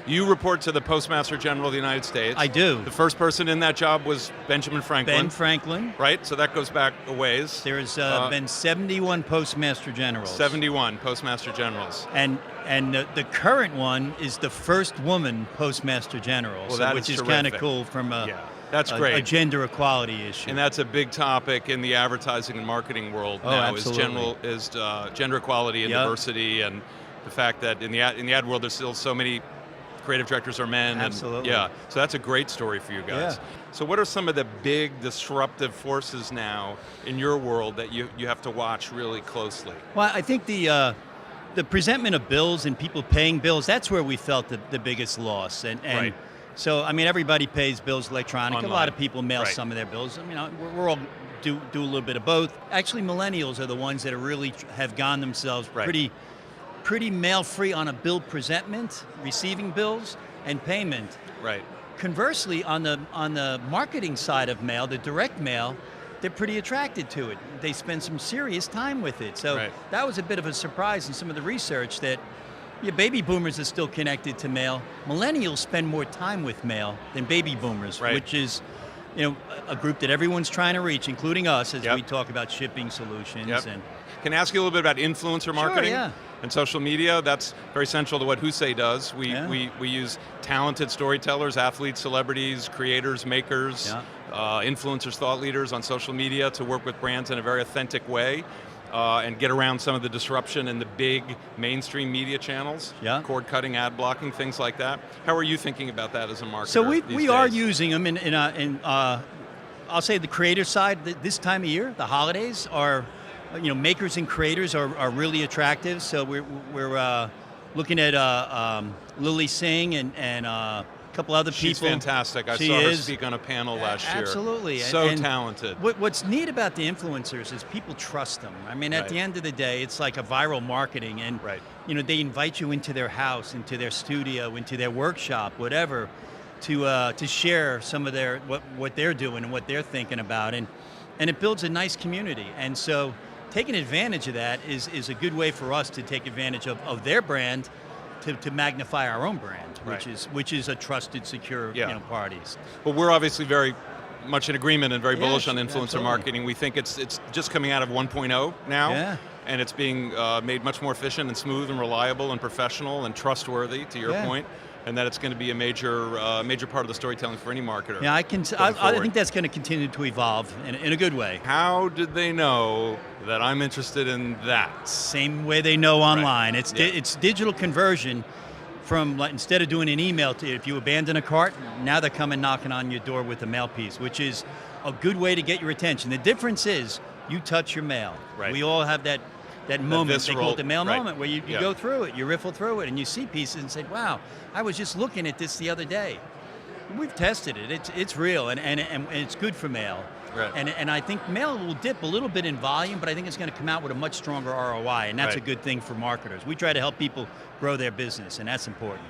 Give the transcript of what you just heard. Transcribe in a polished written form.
You report to the Postmaster General of the United States. I do. The first person in that job was Benjamin Franklin. Ben Franklin. Right, so that goes back a ways. There's been 71 Postmaster Generals. 71 Postmaster Generals. And the current one is the first woman Postmaster General, Well, which is kind of cool from that's great. a gender equality issue. And that's a big topic in the advertising and marketing world now. Absolutely. Is gender equality and diversity, and the fact that in the ad world there's still so many creative directors are men. Absolutely. And, so that's a great story for you guys. Yeah. So what are some of the big disruptive forces now in your world that you have to watch really closely? Well, I think the presentment of bills and people paying bills, that's where we felt the biggest loss. And right. So, I mean, everybody pays bills electronically. Online. A lot of people mail Right. some of their bills. I mean, we're all do a little bit of both. Actually, millennials are the ones that are really have gone themselves Right. pretty mail-free on a bill presentment, receiving bills, and payment. Right. Conversely, on the marketing side of mail, the direct mail, they're pretty attracted to it. They spend some serious time with it. So Right. that was a bit of a surprise in some of the research that baby boomers are still connected to mail. Millennials spend more time with mail than baby boomers, Right. which is a group that everyone's trying to reach, including us as Yep. we talk about shipping solutions. Yep. And Can I ask you a little bit about influencer marketing? yeah. And social media? That's very central to what WHOSAY does. Yeah. We use talented storytellers, athletes, celebrities, creators, makers, influencers, thought leaders on social media to work with brands in a very authentic way and get around some of the disruption in the big mainstream media channels, cord cutting, ad blocking, things like that. How are you thinking about that as a marketer? So we these are days? using them in I'll say the creator side. This time of year, the holidays are, makers and creators are really attractive. So we're looking at Lily Singh and a couple other She's people. fantastic. I saw her speak on a panel last year. Absolutely. So talented. What's neat about the influencers is people trust them. I mean, at the end of the day, it's like a viral marketing, and they invite you into their house, into their studio, into their workshop, whatever, to share some of their what they're doing and what they're thinking about, and it builds a nice community. And so taking advantage of that is a good way for us to take advantage of their brand to magnify our own brand, which is a trusted, secure parties. Well, we're obviously very much in agreement and very bullish on influencer absolutely. marketing. We think it's just coming out of 1.0 now, and it's being made much more efficient and smooth and reliable and professional and trustworthy, to your point, and that it's going to be a major part of the storytelling for any marketer. Yeah, I think that's going to continue to evolve in a good way. How did they know that I'm interested in that? Same way they know online. Right. It's digital conversion from, like, instead of doing an email to, if you abandon a cart, now they're coming knocking on your door with a mail piece, which is a good way to get your attention. The difference is you touch your mail. Right. We all have that moment, visceral, they call it the mail right. moment, where you go through it, you riffle through it, and you see pieces and say, wow, I was just looking at this the other day. We've tested it. It's real, and it's good for mail. Right. And I think mail will dip a little bit in volume, but I think it's going to come out with a much stronger ROI, and that's a good thing for marketers. We try to help people grow their business, and that's important.